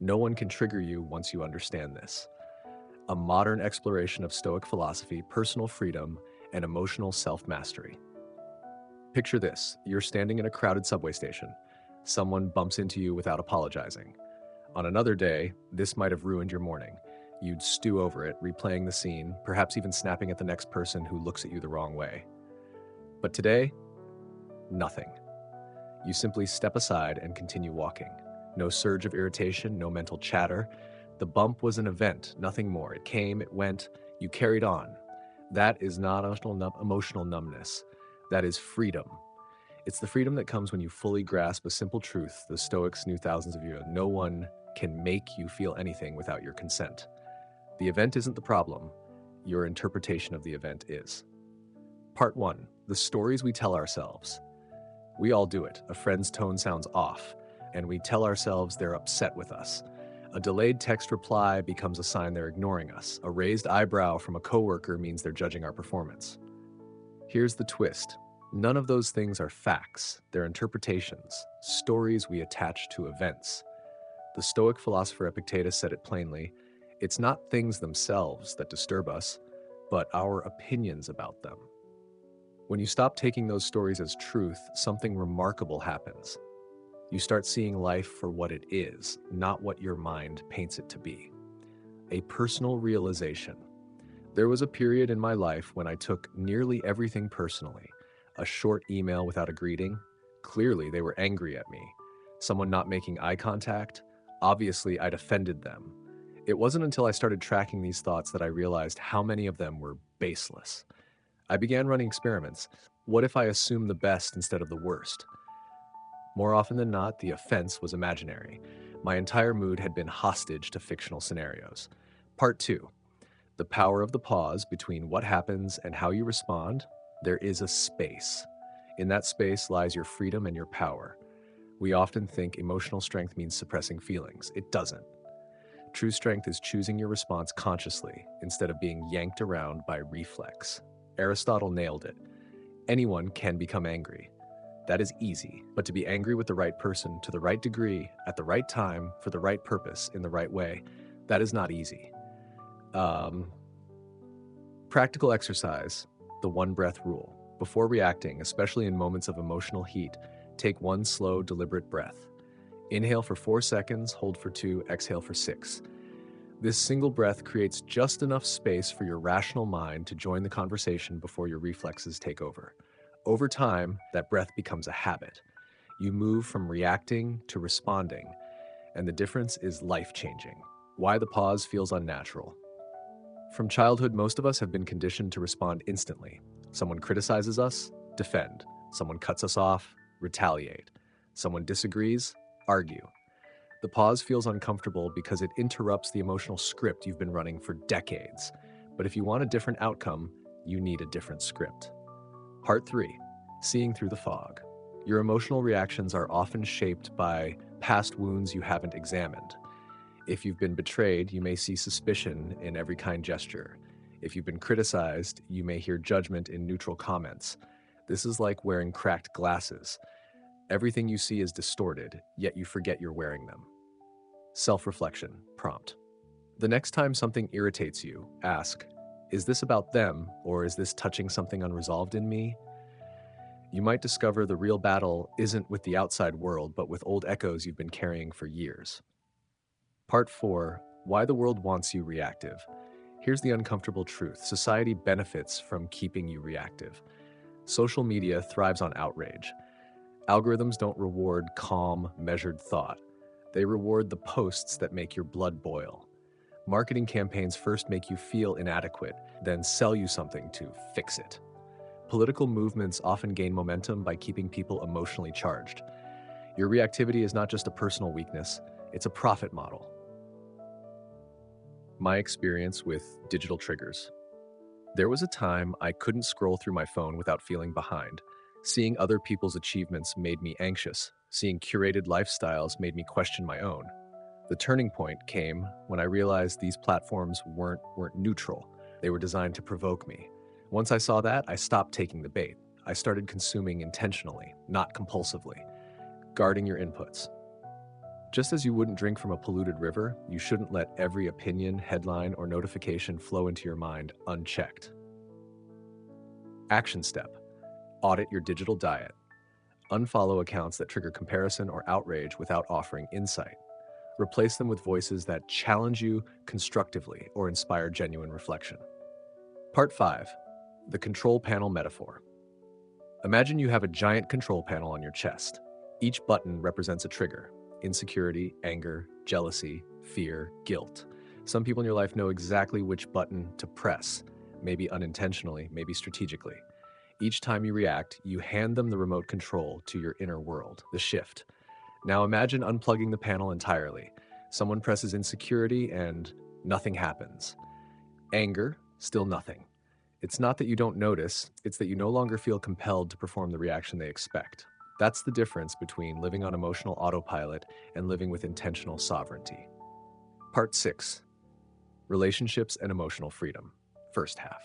No one can trigger you once you understand this. A modern exploration of Stoic philosophy, personal freedom, and emotional self-mastery. Picture this, you're standing in a crowded subway station. Someone bumps into you without apologizing. On another day, this might have ruined your morning. You'd stew over it, replaying the scene, perhaps even snapping at the next person who looks at you the wrong way. But today, nothing. You simply step aside and continue walking. No surge of irritation, no mental chatter. The bump was an event, nothing more. It came, it went, you carried on. That is not emotional numbness. That is freedom. It's the freedom that comes when you fully grasp a simple truth the Stoics knew thousands of years ago. No one can make you feel anything without your consent. The event isn't the problem. Your interpretation of the event is. Part 1. The stories we tell ourselves. We all do it. A friend's tone sounds off, and we tell ourselves they're upset with us. A delayed text reply becomes a sign they're ignoring us. A raised eyebrow from a coworker means they're judging our performance. Here's the twist. None of those things are facts. They're interpretations, stories we attach to events. The Stoic philosopher Epictetus said it plainly, it's not things themselves that disturb us, but our opinions about them. When you stop taking those stories as truth, something remarkable happens. You start seeing life for what it is, not what your mind paints it to be. A personal realization. There was a period in my life when I took nearly everything personally. A short email without a greeting. Clearly, they were angry at me. Someone not making eye contact. Obviously, I'd offended them. It wasn't until I started tracking these thoughts that I realized how many of them were baseless. I began running experiments. What if I assumed the best instead of the worst? More often than not, the offense was imaginary. My entire mood had been hostage to fictional scenarios. Part 2. The power of the pause between what happens and how you respond. There is a space. In that space lies your freedom and your power. We often think emotional strength means suppressing feelings. It doesn't. True strength is choosing your response consciously instead of being yanked around by reflex. Aristotle nailed it. Anyone can become angry. That is easy, but to be angry with the right person to the right degree, at the right time, for the right purpose, in the right way, that is not easy. Practical exercise, the one breath rule. Before reacting, especially in moments of emotional heat, take one slow, deliberate breath. Inhale for 4 seconds, hold for 2, exhale for 6. This single breath creates just enough space for your rational mind to join the conversation before your reflexes take over. Over time, that breath becomes a habit. You move from reacting to responding, and the difference is life-changing. Why the pause feels unnatural. From childhood, most of us have been conditioned to respond instantly. Someone criticizes us, defend. Someone cuts us off, retaliate. Someone disagrees, argue. The pause feels uncomfortable because it interrupts the emotional script you've been running for decades. But if you want a different outcome, you need a different script. Part 3. Seeing through the fog. Your emotional reactions are often shaped by past wounds you haven't examined. If you've been betrayed, you may see suspicion in every kind gesture. If you've been criticized, you may hear judgment in neutral comments. This is like wearing cracked glasses. Everything you see is distorted, yet you forget you're wearing them. Self-reflection, prompt. The next time something irritates you, ask, is this about them, or is this touching something unresolved in me? You might discover the real battle isn't with the outside world, but with old echoes you've been carrying for years. Part 4. Why the world wants you reactive. Here's the uncomfortable truth. Society benefits from keeping you reactive. Social media thrives on outrage. Algorithms don't reward calm, measured thought. They reward the posts that make your blood boil. Marketing campaigns first make you feel inadequate, then sell you something to fix it. Political movements often gain momentum by keeping people emotionally charged. Your reactivity is not just a personal weakness, it's a profit model. My experience with digital triggers. There was a time I couldn't scroll through my phone without feeling behind. Seeing other people's achievements made me anxious. Seeing curated lifestyles made me question my own. The turning point came when I realized these platforms weren't neutral. They were designed to provoke me. Once I saw that, I stopped taking the bait. I started consuming intentionally, not compulsively. Guarding your inputs. Just as you wouldn't drink from a polluted river, you shouldn't let every opinion, headline, or notification flow into your mind unchecked. Action step: audit your digital diet. Unfollow accounts that trigger comparison or outrage without offering insight. Replace them with voices that challenge you constructively or inspire genuine reflection. Part 5. The control panel metaphor. Imagine you have a giant control panel on your chest. Each button represents a trigger: insecurity, anger, jealousy, fear, guilt. Some people in your life know exactly which button to press, maybe unintentionally, maybe strategically. Each time you react, you hand them the remote control to your inner world, the shift. Now imagine unplugging the panel entirely. Someone presses insecurity and nothing happens. Anger, still nothing. It's not that you don't notice, it's that you no longer feel compelled to perform the reaction they expect. That's the difference between living on emotional autopilot and living with intentional sovereignty. Part 6. Relationships and emotional freedom. First half.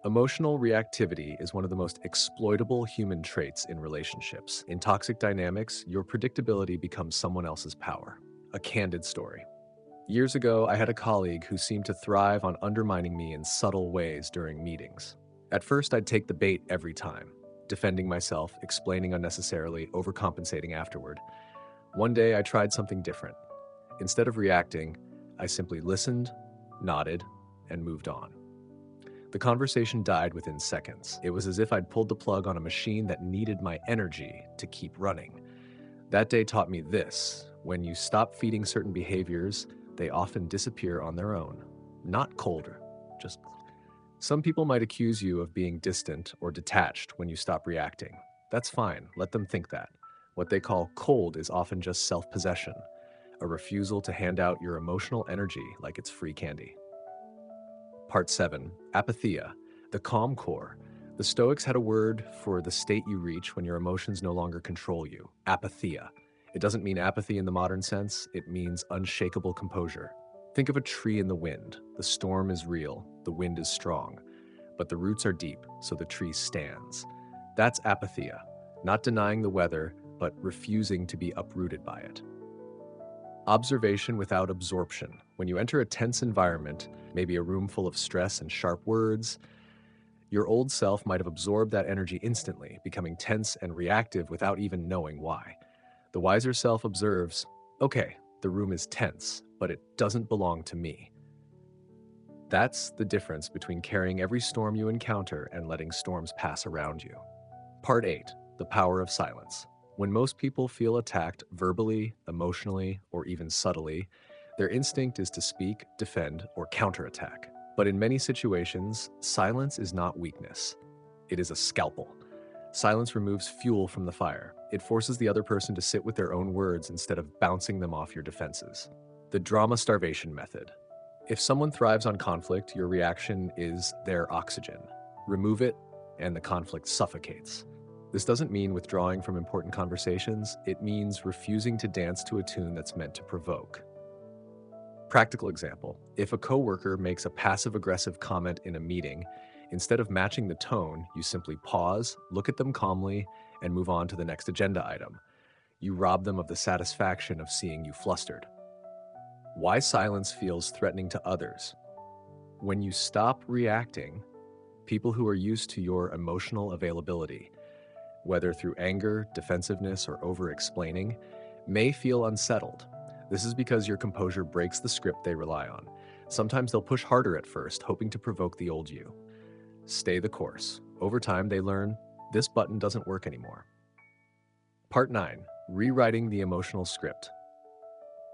Emotional reactivity is one of the most exploitable human traits in relationships. In toxic dynamics, your predictability becomes someone else's power. A candid story. Years ago, I had a colleague who seemed to thrive on undermining me in subtle ways during meetings. At first, I'd take the bait every time, defending myself, explaining unnecessarily, overcompensating afterward. One day, I tried something different. Instead of reacting, I simply listened, nodded, and moved on. The conversation died within seconds. It was as if I'd pulled the plug on a machine that needed my energy to keep running. That day taught me this: when you stop feeding certain behaviors, they often disappear on their own. Not colder, just... Some people might accuse you of being distant or detached when you stop reacting. That's fine, let them think that. What they call cold is often just self-possession, a refusal to hand out your emotional energy like it's free candy. Part 7. Apatheia, the calm core. The Stoics had a word for the state you reach when your emotions no longer control you: apatheia. It doesn't mean apathy in the modern sense, it means unshakable composure. Think of a tree in the wind. The storm is real, the wind is strong, but the roots are deep, so the tree stands. That's apatheia, not denying the weather, but refusing to be uprooted by it. Observation without absorption. When you enter a tense environment, maybe a room full of stress and sharp words, your old self might have absorbed that energy instantly, becoming tense and reactive without even knowing why. The wiser self observes, okay, the room is tense, but it doesn't belong to me. That's the difference between carrying every storm you encounter and letting storms pass around you. Part 8. The power of silence. When most people feel attacked verbally, emotionally, or even subtly, their instinct is to speak, defend, or counterattack. But in many situations, silence is not weakness. It is a scalpel. Silence removes fuel from the fire. It forces the other person to sit with their own words instead of bouncing them off your defenses. The drama starvation method. If someone thrives on conflict, your reaction is their oxygen. Remove it, and the conflict suffocates. This doesn't mean withdrawing from important conversations. It means refusing to dance to a tune that's meant to provoke. Practical example: if a coworker makes a passive-aggressive comment in a meeting, instead of matching the tone, you simply pause, look at them calmly, and move on to the next agenda item. You rob them of the satisfaction of seeing you flustered. Why silence feels threatening to others. When you stop reacting, people who are used to your emotional availability, whether through anger, defensiveness, or over-explaining, may feel unsettled. This is because your composure breaks the script they rely on. Sometimes they'll push harder at first, hoping to provoke the old you. Stay the course. Over time, they learn, this button doesn't work anymore. Part 9. Rewriting the emotional script.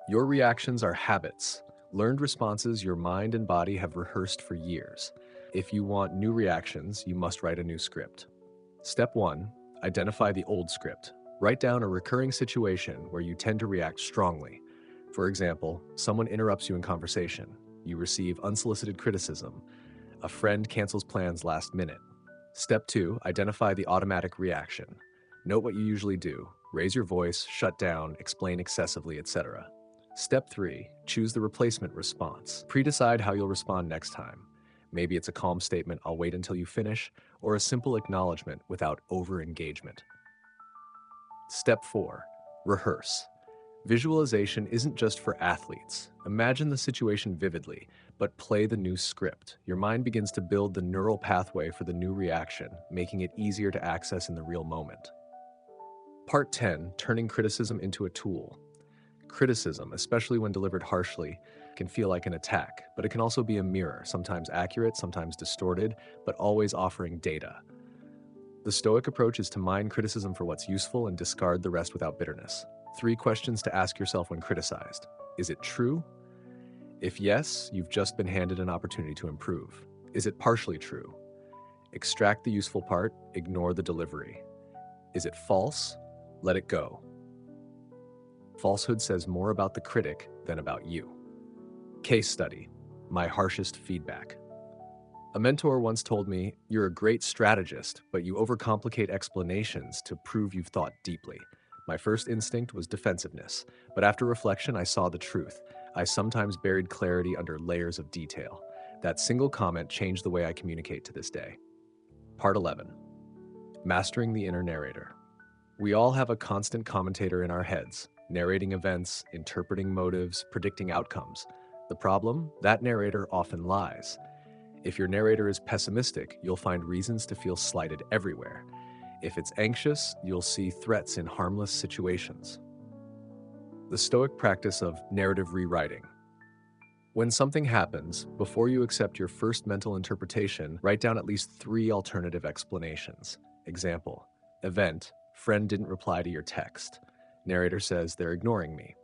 Your reactions are habits, learned responses your mind and body have rehearsed for years. If you want new reactions, you must write a new script. Step 1. Identify the old script. Write down a recurring situation where you tend to react strongly. For example, someone interrupts you in conversation. You receive unsolicited criticism. A friend cancels plans last minute. Step 2. Identify the automatic reaction. Note what you usually do. Raise your voice, shut down, explain excessively, etc. Step 3. Choose the replacement response. Pre-decide how you'll respond next time. Maybe it's a calm statement, "I'll wait until you finish," or a simple acknowledgement without over-engagement. Step 4. Rehearse. Visualization isn't just for athletes. Imagine the situation vividly, but play the new script. Your mind begins to build the neural pathway for the new reaction, making it easier to access in the real moment. Part 10, turning criticism into a tool. Criticism, especially when delivered harshly, can feel like an attack, but it can also be a mirror, sometimes accurate, sometimes distorted, but always offering data. The Stoic approach is to mine criticism for what's useful and discard the rest without bitterness. 3 questions to ask yourself when criticized. Is it true? If yes, you've just been handed an opportunity to improve. Is it partially true? Extract the useful part, ignore the delivery. Is it false? Let it go. Falsehood says more about the critic than about you. Case study, my harshest feedback. A mentor once told me, "You're a great strategist, but you overcomplicate explanations to prove you've thought deeply." My first instinct was defensiveness, but after reflection, I saw the truth. I sometimes buried clarity under layers of detail. That single comment changed the way I communicate to this day. Part 11. Mastering the inner narrator. We all have a constant commentator in our heads, narrating events, interpreting motives, predicting outcomes. The problem? That narrator often lies. If your narrator is pessimistic, you'll find reasons to feel slighted everywhere. If it's anxious, you'll see threats in harmless situations. The Stoic practice of narrative rewriting. When something happens, before you accept your first mental interpretation, write down at least 3 alternative explanations. Example, event, friend didn't reply to your text. Narrator says they're ignoring me.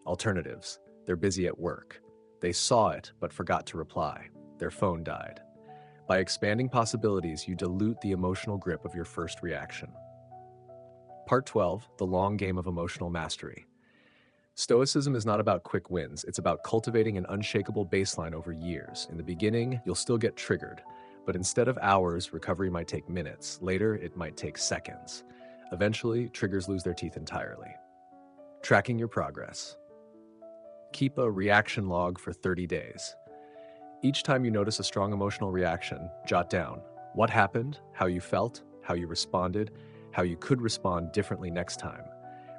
Alternatives, they're busy at work. They saw it but forgot to reply. Their phone died. By expanding possibilities, you dilute the emotional grip of your first reaction. Part 12, the long game of emotional mastery. Stoicism is not about quick wins. It's about cultivating an unshakable baseline over years. In the beginning, you'll still get triggered, but instead of hours, recovery might take minutes. Later, it might take seconds. Eventually, triggers lose their teeth entirely. Tracking your progress. Keep a reaction log for 30 days. Each time you notice a strong emotional reaction, jot down what happened, how you felt, how you responded, how you could respond differently next time.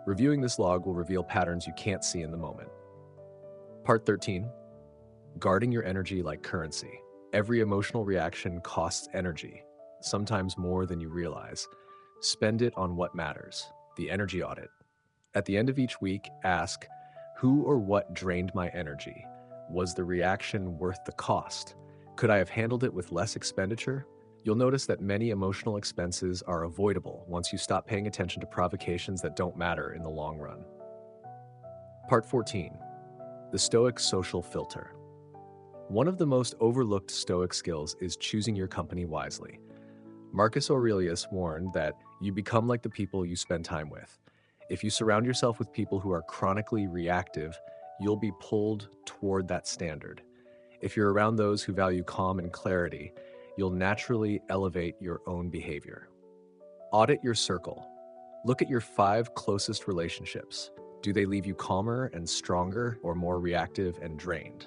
Reviewing this log will reveal patterns you can't see in the moment. Part 13, guarding your energy like currency. Every emotional reaction costs energy, sometimes more than you realize. Spend it on what matters, the energy audit. At the end of each week, ask, who or what drained my energy? Was the reaction worth the cost? Could I have handled it with less expenditure? You'll notice that many emotional expenses are avoidable once you stop paying attention to provocations that don't matter in the long run. Part 14, the Stoic social filter. One of the most overlooked Stoic skills is choosing your company wisely. Marcus Aurelius warned that you become like the people you spend time with. If you surround yourself with people who are chronically reactive, you'll be pulled toward that standard. If you're around those who value calm and clarity, you'll naturally elevate your own behavior. Audit your circle. Look at your 5 closest relationships. Do they leave you calmer and stronger or more reactive and drained?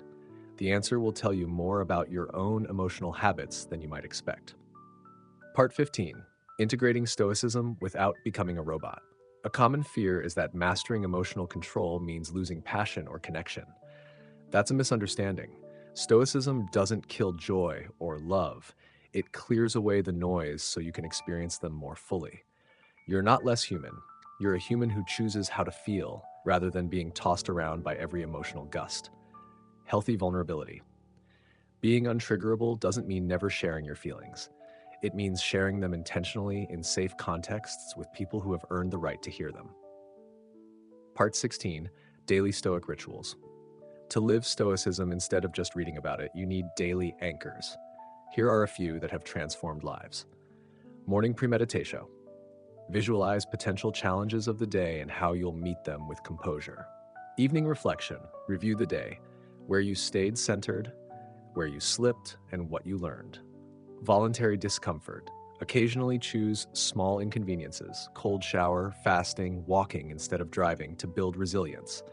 The answer will tell you more about your own emotional habits than you might expect. Part 15, integrating Stoicism without becoming a robot. A common fear is that mastering emotional control means losing passion or connection. That's a misunderstanding. Stoicism doesn't kill joy or love. It clears away the noise so you can experience them more fully. You're not less human. You're a human who chooses how to feel rather than being tossed around by every emotional gust. Healthy vulnerability. Being untriggerable doesn't mean never sharing your feelings. It means sharing them intentionally in safe contexts with people who have earned the right to hear them. Part 16, daily Stoic rituals. To live Stoicism instead of just reading about it, you need daily anchors. Here are a few that have transformed lives. Morning premeditatio. Visualize potential challenges of the day and how you'll meet them with composure. Evening reflection. Review the day, where you stayed centered, where you slipped, and what you learned. Voluntary discomfort. Occasionally choose small inconveniences, cold shower, fasting, walking instead of driving to build resilience.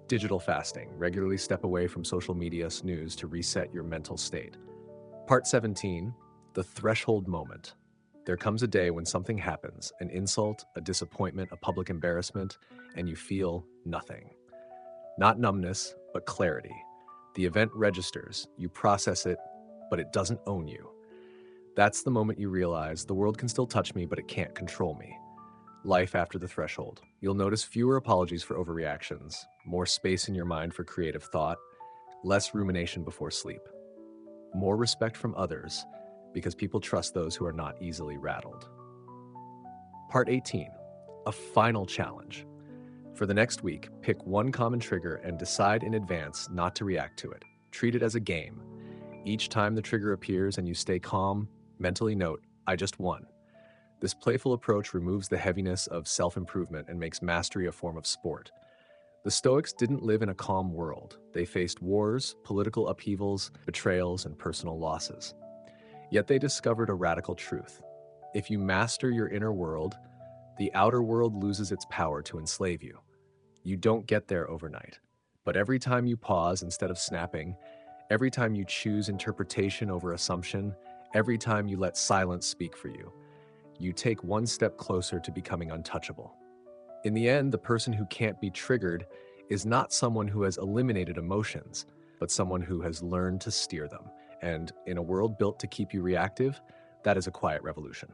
Digital fasting. Regularly step away from social media snooze to reset your mental state. Part 17, the threshold moment. There comes a day when something happens, an insult, a disappointment, a public embarrassment, and you feel nothing. Not numbness, but clarity. The event registers, you process it, but it doesn't own you. That's the moment you realize the world can still touch me, but it can't control me. Life after the threshold. You'll notice fewer apologies for overreactions, more space in your mind for creative thought, less rumination before sleep, more respect from others, because people trust those who are not easily rattled. Part 18, a final challenge. For the next week, pick one common trigger and decide in advance not to react to it. Treat it as a game. Each time the trigger appears and you stay calm, mentally note, I just won. This playful approach removes the heaviness of self-improvement and makes mastery a form of sport. The Stoics didn't live in a calm world. They faced wars, political upheavals, betrayals, and personal losses. Yet they discovered a radical truth. If you master your inner world, the outer world loses its power to enslave you. You don't get there overnight. But every time you pause instead of snapping, every time you choose interpretation over assumption, every time you let silence speak for you, you take one step closer to becoming untouchable. In the end, the person who can't be triggered is not someone who has eliminated emotions, but someone who has learned to steer them. And in a world built to keep you reactive, that is a quiet revolution.